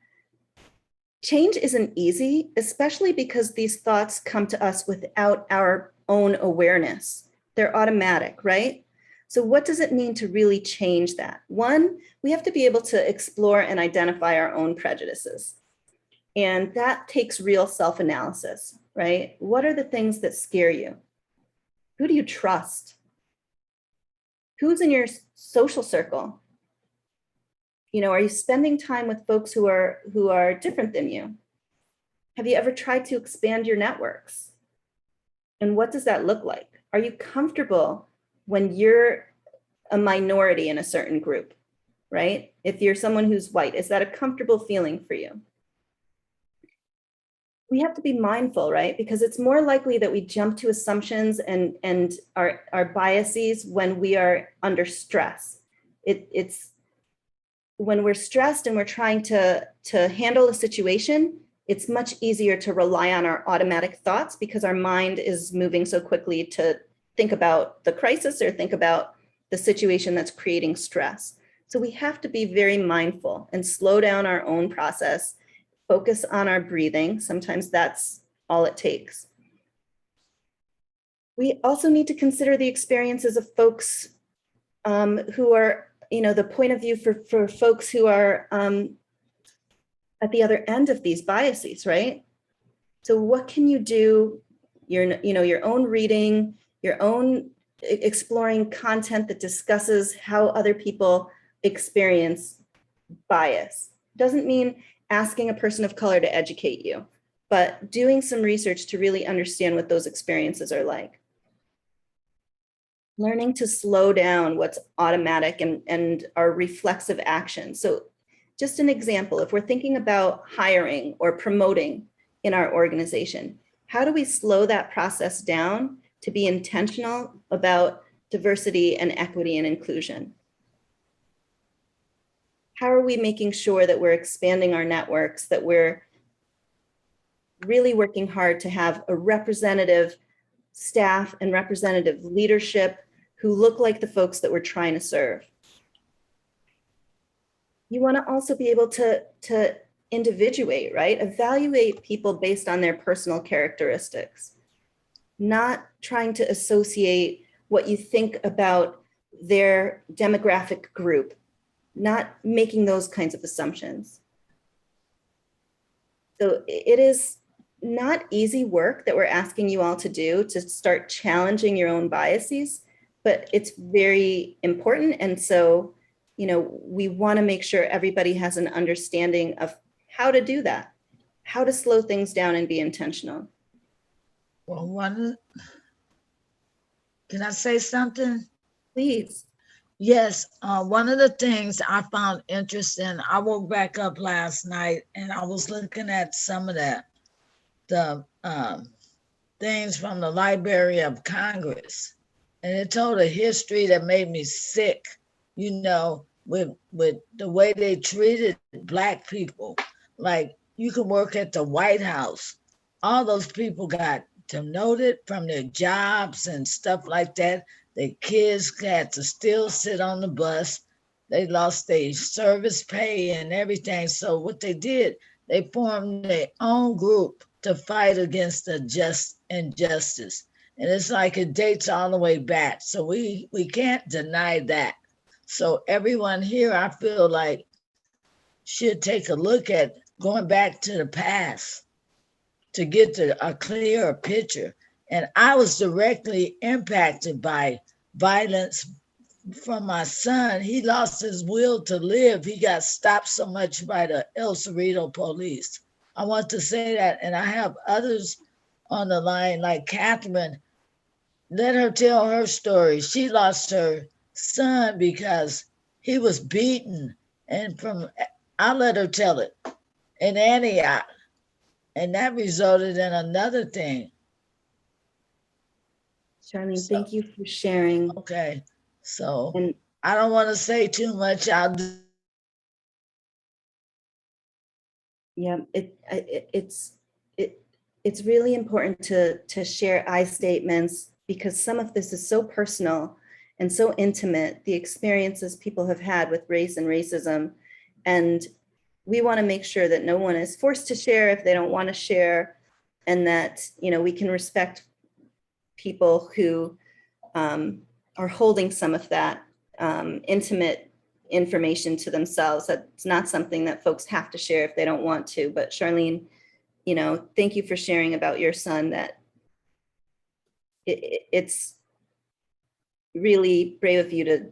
change isn't easy, especially because these thoughts come to us without our own awareness. They're automatic, right? So what does it mean to really change that? One, we have to be able to explore and identify our own prejudices. And that takes real self-analysis, right? What are the things that scare you? Who do you trust? Who's in your social circle? You know, are you spending time with folks who are different than you? Have you ever tried to expand your networks? And what does that look like? Are you comfortable when you're a minority in a certain group? right? If you're someone who's white, is that a comfortable feeling for you? We have to be mindful, right? Because it's more likely that we jump to assumptions and our biases when we are under stress. It's when we're stressed and we're trying to handle a situation, it's much easier to rely on our automatic thoughts because our mind is moving so quickly to think about the crisis or think about the situation that's creating stress. So we have to be very mindful and slow down our own process, focus on our breathing. Sometimes that's all it takes. We also need to consider the experiences of folks who are, the point of view for folks who are at the other end of these biases, right? So what can you do? Your own reading, your own exploring content that discusses how other people experience bias. Doesn't mean asking a person of color to educate you, but doing some research to really understand what those experiences are like. Learning to slow down what's automatic and our reflexive action. So just an example, if we're thinking about hiring or promoting in our organization, how do we slow that process down to be intentional about diversity and equity and inclusion? How are we making sure that we're expanding our networks, that we're really working hard to have a representative staff and representative leadership who look like the folks that we're trying to serve? You want to also be able to individuate, right? Evaluate people based on their personal characteristics, not trying to associate what you think about their demographic group, not making those kinds of assumptions. So it is not easy work that we're asking you all to do, to start challenging your own biases, but it's very important. And so, we want to make sure everybody has an understanding of how to do that, how to slow things down and be intentional. Well, can I say something? Please. Yes, one of the things I found interesting, I woke back up last night and I was looking at some of the things from the Library of Congress, and it told a history that made me sick, with the way they treated Black people. Like, you can work at the White House. All those people got demoted from their jobs and stuff like that. Their kids had to still sit on the bus. They lost their service pay and everything. So what they did, they formed their own group to fight against the injustice. And it's like it dates all the way back. So we can't deny that. So everyone here, I feel like, should take a look at going back to the past to get a clearer picture. And I was directly impacted by violence from my son. He lost his will to live. He got stopped so much by the El Cerrito police. I want to say that, and I have others on the line, like Catherine. Let her tell her story. She lost her son because he was beaten, and I'll let her tell it, in Antioch, and that resulted in another thing. Charlene, thank you for sharing. Okay, so and I don't want to say too much. Yeah, it's really important to share I statements, because some of this is so personal and so intimate, the experiences people have had with race and racism. And we want to make sure that no one is forced to share if they don't want to share, and that, we can respect people who are holding some of that intimate information to themselves. That's not something that folks have to share if they don't want to. But Charlene, thank you for sharing about your son. That it's really brave of you to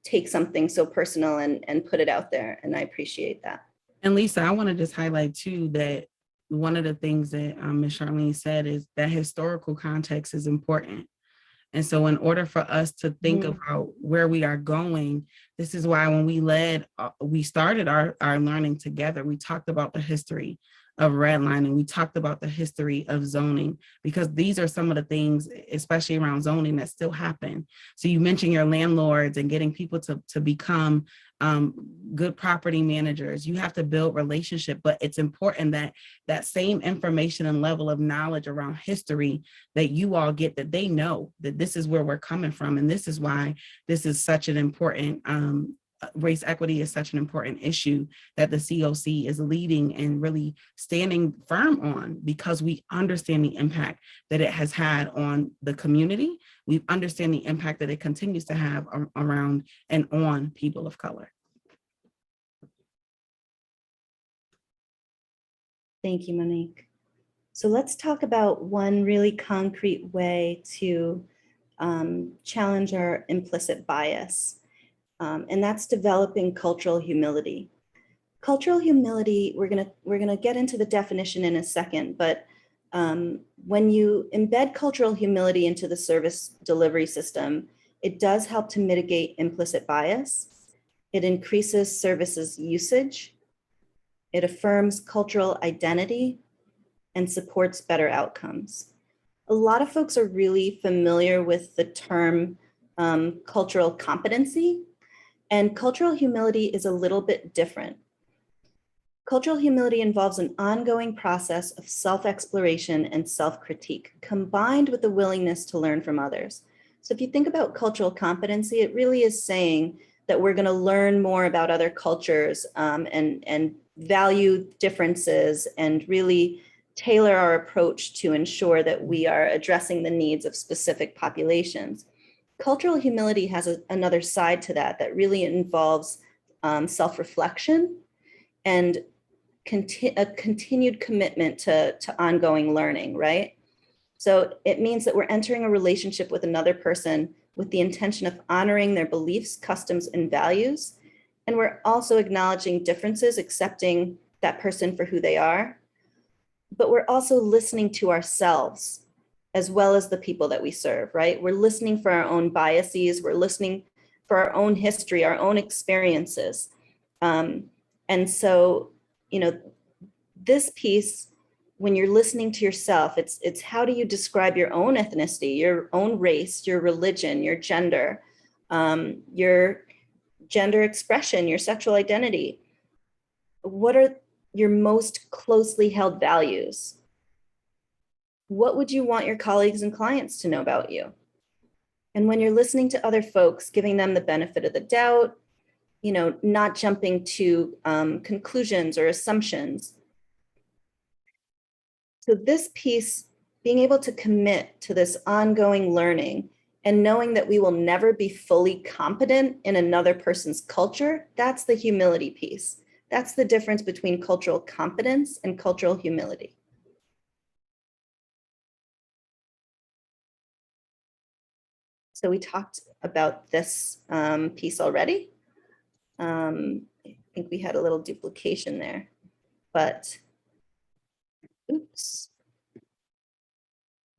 take something so personal and put it out there. And I appreciate that. And Lisa, I want to just highlight too that one of the things that Ms. Charlene said is that historical context is important. And so in order for us to think about where we are going, this is why when we started our learning together, we talked about the history of redlining. We talked about the history of zoning, because these are some of the things, especially around zoning, that still happen. So you mentioned your landlords and getting people to become good property managers. You have to build relationship, but it's important that that same information and level of knowledge around history that you all get, that they know that this is where we're coming from. And this is why this is such an important, race equity is such an important issue that the COC is leading and really standing firm on, because we understand the impact that it has had on the community. We understand the impact that it continues to have around and on people of color. Thank you, Monique. So let's talk about one really concrete way to challenge our implicit bias. And that's developing cultural humility. Cultural humility, we're gonna get into the definition in a second, but when you embed cultural humility into the service delivery system, it does help to mitigate implicit bias. It increases services usage. It affirms cultural identity and supports better outcomes. A lot of folks are really familiar with the term cultural competency. And cultural humility is a little bit different. Cultural humility involves an ongoing process of self-exploration and self-critique, combined with the willingness to learn from others. So if you think about cultural competency, it really is saying that we're going to learn more about other cultures and value differences and really tailor our approach to ensure that we are addressing the needs of specific populations. Cultural humility has another side to that really involves self-reflection and a continued commitment to ongoing learning, right? So it means that we're entering a relationship with another person with the intention of honoring their beliefs, customs, and values. And we're also acknowledging differences, accepting that person for who they are. But we're also listening to ourselves as well as the people that we serve, right? We're listening for our own biases. We're listening for our own history, our own experiences. And so, you know, this piece, when you're listening to yourself, it's how do you describe your own ethnicity, your own race, your religion, your gender expression, your sexual identity. What are your most closely held values? What would you want your colleagues and clients to know about you? And when you're listening to other folks, giving them the benefit of the doubt, you know, not jumping to conclusions or assumptions. So this piece, being able to commit to this ongoing learning and knowing that we will never be fully competent in another person's culture, that's the humility piece. That's the difference between cultural competence and cultural humility. So we talked about this piece already. I think we had a little duplication there, but oops.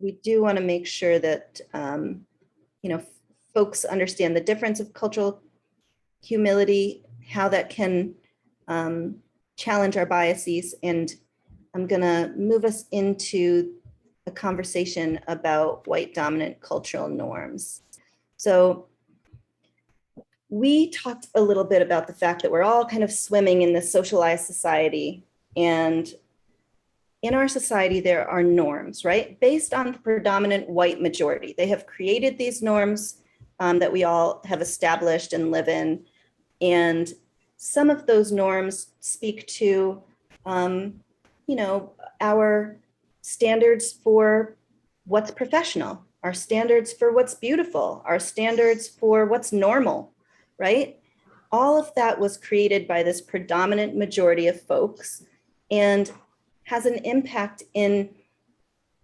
We do want to make sure that you know, folks understand the difference of cultural humility, how that can challenge our biases. And I'm going to move us into a conversation about white dominant cultural norms. So we talked a little bit about the fact that we're all kind of swimming in this socialized society, and in our society, there are norms, right? Based on the predominant white majority. They have created these norms that we all have established and live in. And some of those norms speak to, you know, our standards for what's professional, our standards for what's beautiful, our standards for what's normal, right? All of that was created by this predominant majority of folks and has an impact in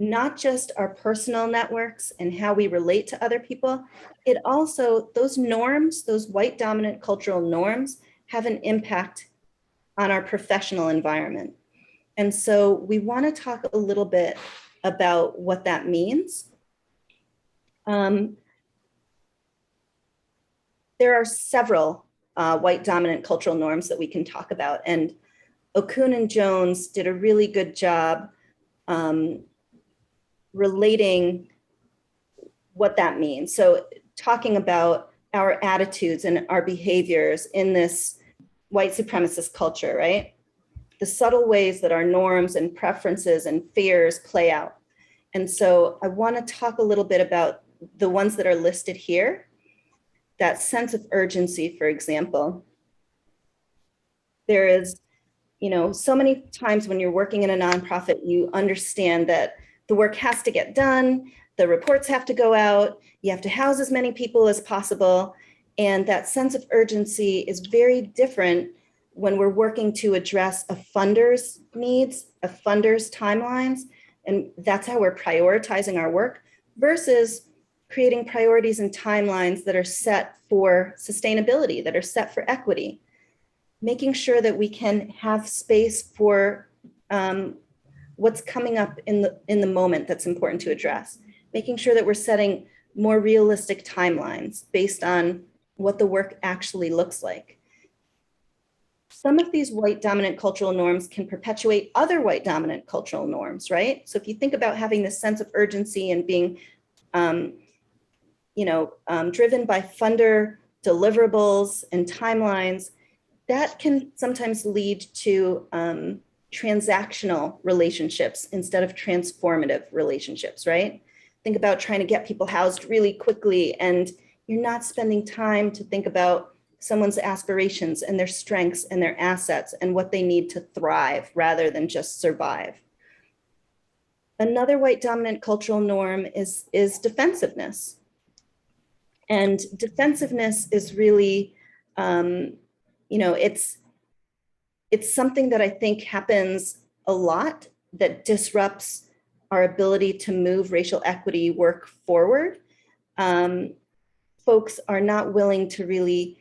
not just our personal networks and how we relate to other people. It also, those norms, those white dominant cultural norms, have an impact on our professional environment. And so we want to talk a little bit about what that means. There are several white dominant cultural norms that we can talk about, and Okun and Jones did a really good job relating what that means. So talking about our attitudes and our behaviors in this white supremacist culture, right? The subtle ways that our norms and preferences and fears play out. And so I want to talk a little bit about the ones that are listed here. That sense of urgency, for example. There is, so many times when you're working in a nonprofit, you understand that the work has to get done, the reports have to go out, you have to house as many people as possible. And that sense of urgency is very different when we're working to address a funder's needs, a funder's timelines, and that's how we're prioritizing our work, versus creating priorities and timelines that are set for sustainability, that are set for equity, making sure that we can have space for what's coming up in the moment that's important to address, making sure that we're setting more realistic timelines based on what the work actually looks like. Some of these white dominant cultural norms can perpetuate other white dominant cultural norms, right? So if you think about having this sense of urgency and being driven by funder deliverables and timelines, that can sometimes lead to transactional relationships instead of transformative relationships, right? Think about trying to get people housed really quickly, and you're not spending time to think about someone's aspirations and their strengths and their assets and what they need to thrive rather than just survive. Another white dominant cultural norm is defensiveness. And defensiveness is really, it's something that I think happens a lot that disrupts our ability to move racial equity work forward. Folks are not willing to really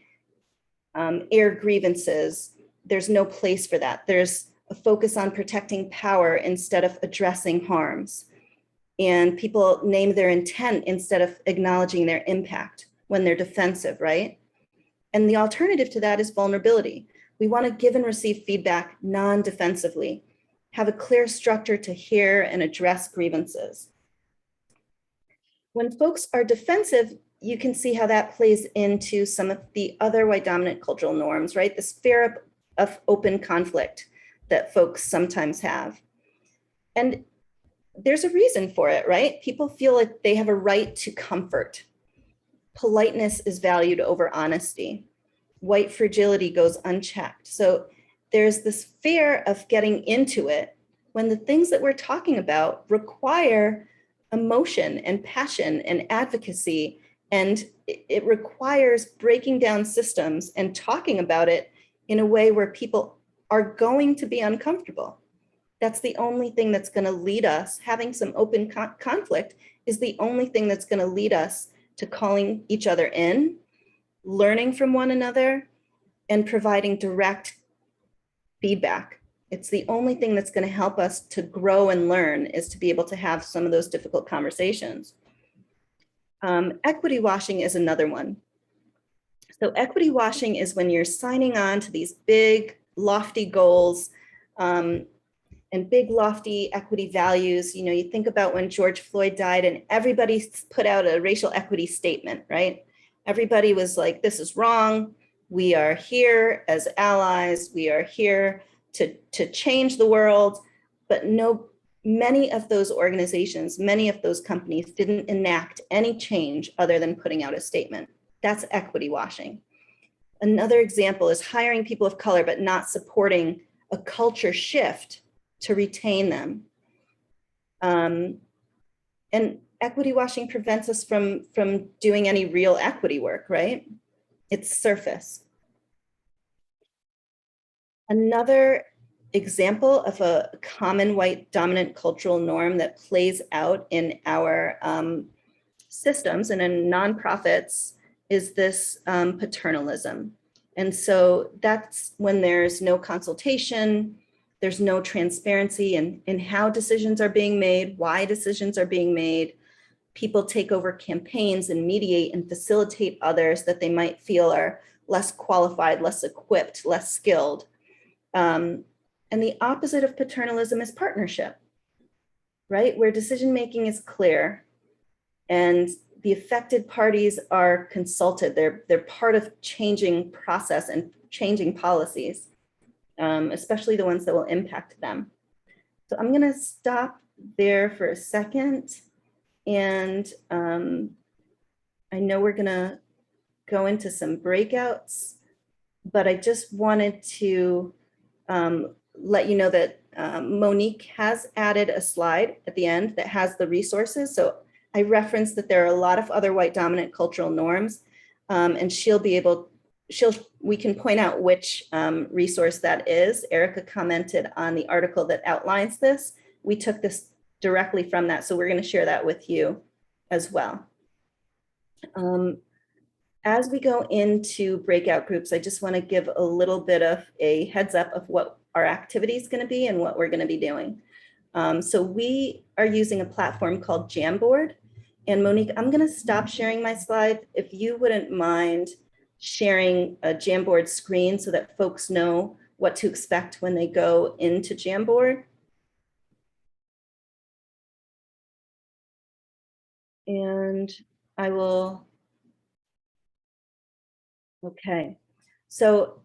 air grievances. There's no place for that. There's a focus on protecting power instead of addressing harms. And people name their intent instead of acknowledging their impact when they're defensive, right? And the alternative to that is vulnerability. We want to give and receive feedback non-defensively, have a clear structure to hear and address grievances. When folks are defensive, you can see how that plays into some of the other white dominant cultural norms, right? This fear of open conflict that folks sometimes have. And there's a reason for it, right? People feel like they have a right to comfort. Politeness is valued over honesty. White fragility goes unchecked. So there's this fear of getting into it when the things that we're talking about require emotion and passion and advocacy, and it requires breaking down systems and talking about it in a way where people are going to be uncomfortable. That's the only thing that's going to lead us. Having some open conflict is the only thing that's going to lead us to calling each other in, learning from one another, and providing direct feedback. It's the only thing that's going to help us to grow and learn, is to be able to have some of those difficult conversations. Equity washing is another one. So equity washing is when you're signing on to these big, lofty goals and big, lofty equity values. You think about when George Floyd died and everybody put out a racial equity statement, right? Everybody was like, this is wrong. We are here as allies. We are here to change the world. But many of those organizations, many of those companies didn't enact any change other than putting out a statement. That's equity washing. Another example is hiring people of color, but not supporting a culture shift to retain them. And equity washing prevents us from doing any real equity work, right? It's surface. Another example of a common white dominant cultural norm that plays out in our systems and in nonprofits is this paternalism. And so that's when there's no consultation, there's no transparency in how decisions are being made, why decisions are being made. people take over campaigns and mediate and facilitate others that they might feel are less qualified, less equipped, less skilled. And the opposite of paternalism is partnership, right? Where decision-making is clear and the affected parties are consulted. They're part of changing process and changing policies, especially the ones that will impact them. So I'm gonna stop there for a second. And I know we're gonna go into some breakouts, but I just wanted to let you know that Monique has added a slide at the end that has the resources. So I referenced that there are a lot of other white dominant cultural norms, and we can point out which resource that is. Erica commented on the article that outlines this. We took this directly from that, so we're going to share that with you as well. As we go into breakout groups, I just want to give a little bit of a heads up of what our activity is going to be and what we're going to be doing. So we are using a platform called Jamboard. And Monique, I'm going to stop sharing my slide. If you wouldn't mind sharing a Jamboard screen so that folks know what to expect when they go into Jamboard. And I will, okay. So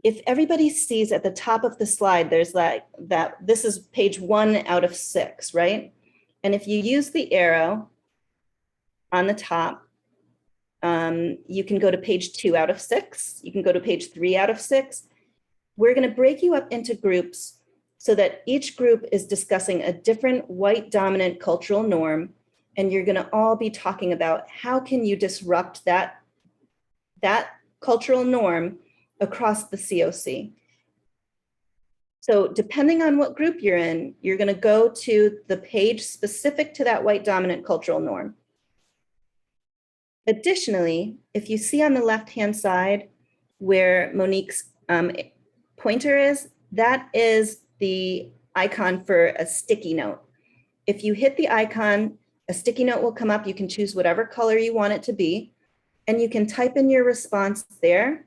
if everybody sees at the top of the slide, there's like that, this is page 1 out of 6, right? And if you use the arrow on the top, you can go to page 2 out of 6. You can go to page 3 out of 6. We're going to break you up into groups so that each group is discussing a different white dominant cultural norm. And you're going to all be talking about how can you disrupt that cultural norm across the COC. So depending on what group you're in, you're going to go to the page specific to that white dominant cultural norm. Additionally, if you see on the left-hand side where Monique's pointer is, that is the icon for a sticky note. If you hit the icon, a sticky note will come up. You can choose whatever color you want it to be, and you can type in your response there,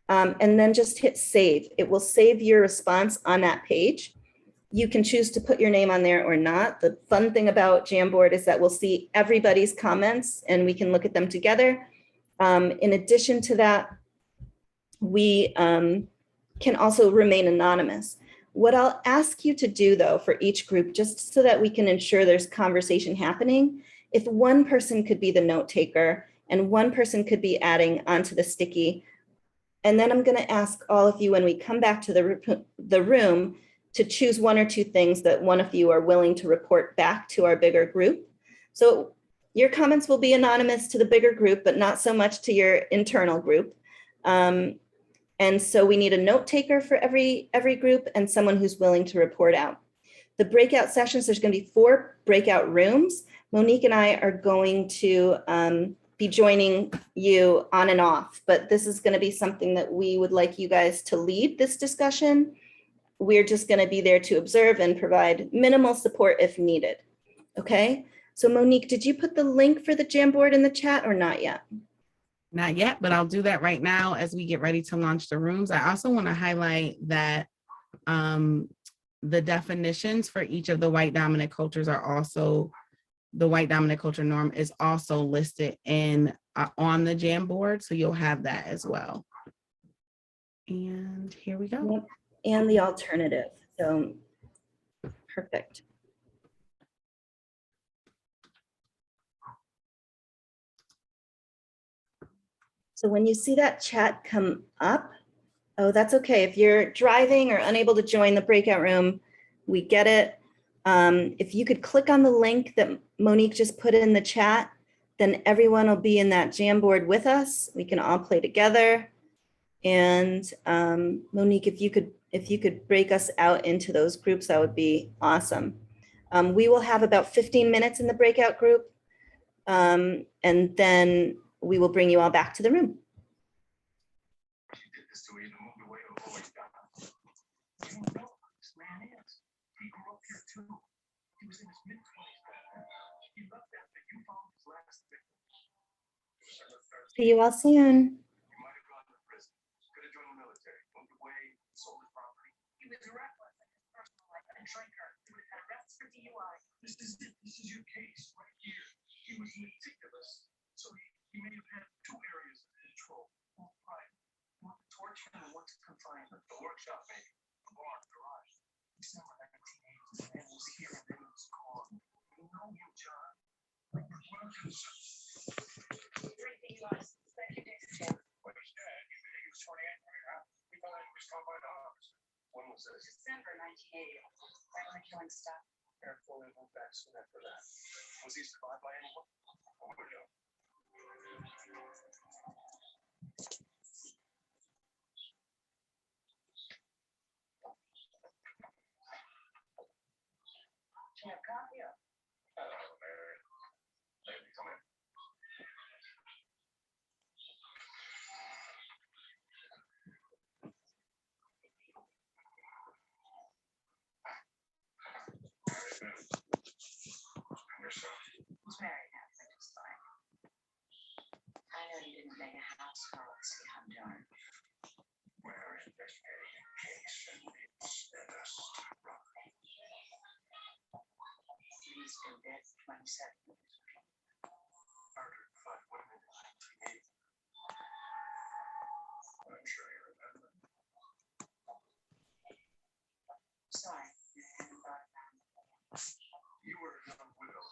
and then just hit save. It will save your response on that page. You can choose to put your name on there or not. The fun thing about Jamboard is that we'll see everybody's comments and we can look at them together. In addition to that, we can also remain anonymous. What I'll ask you to do though for each group, just so that we can ensure there's conversation happening, if one person could be the note taker and one person could be adding onto the sticky, and then I'm going to ask all of you when we come back to the room to choose 1 or 2 things that one of you are willing to report back to our bigger group. So your comments will be anonymous to the bigger group, but not so much to your internal group. And so we need a note taker for every group and someone who's willing to report out. The breakout sessions, there's going to be 4 breakout rooms. Monique and I are going to be joining you on and off, but this is going to be something that we would like you guys to lead this discussion. We're just going to be there to observe and provide minimal support if needed. Okay. So Monique, did you put the link for the Jamboard in the chat or not yet? Not yet, but I'll do that right now as we get ready to launch the rooms. I also want to highlight that the definitions for each of the white dominant cultures are also, the white dominant culture norm is also listed in on the Jamboard. So you'll have that as well. And here we go. Yep. And the alternative. So perfect. So when you see that chat come up, oh, that's okay. If you're driving or unable to join the breakout room, we get it. If you could click on the link that Monique just put in the chat, then everyone will be in that Jamboard with us. We can all play together. And Monique, if you could break us out into those groups, that would be awesome. We will have about 15 minutes in the breakout group, and then we will bring you all back to the room. See you all soon. This is your case right here. He was meticulous, so he may have had two areas of control. Right. One to torture and one to confinement. The workshop, maybe. The bar, the garage. December 1980, and was here and then he was gone. You know him, John. Like the workers. Everything you want to say, what is that? He was 28, huh? We thought he was caught by dogs. When was this? December 1980. Right when the killing stopped. Eric fully moved back soon after that. Was he survived by anyone? Oh, no. Champ, come here. Hello, Mary. Lady, come in. Who's married now? That's fine. I know you didn't make a house call to see how I'm doing. We're investigating a case and it's at us. He's been dead for 27 years. Murdered 5 women in 1980. I'm sure you remember. Sorry, you hadn't thought about it. You were a young widow.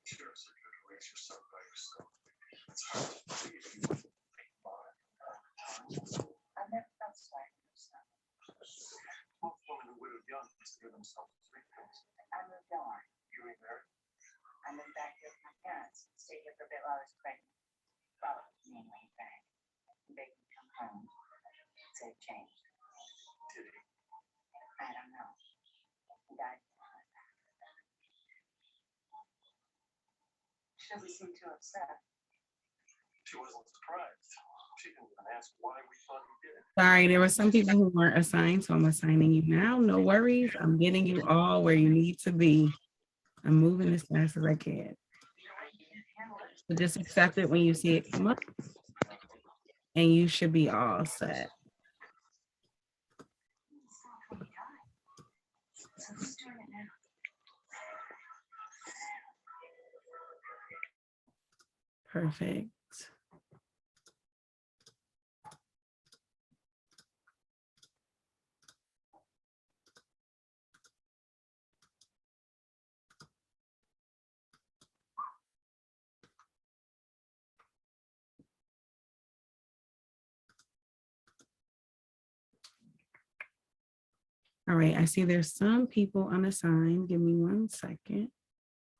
Sure, so you could raise your son by yourself. It's hard to believe you wouldn't think about it. I never felt sorry for yourself. Most women who widowed young consider themselves victims. I moved on. You remarried? I moved back here with my parents. Stayed here for a bit while I was pregnant. Father came when he back. He begged me to come home. Said it changed. Did he? I don't know. He died. She doesn't seem too upset. She wasn't surprised. She didn't even ask why we thought he did it. Sorry, there were some people who weren't assigned, so I'm assigning you now. No worries. I'm getting you all where you need to be. I'm moving as fast as I can. So just accept it when you see it come up, and you should be all set. So who's doing it now? Perfect. All right, I see there's some people unassigned. Give me 1 second.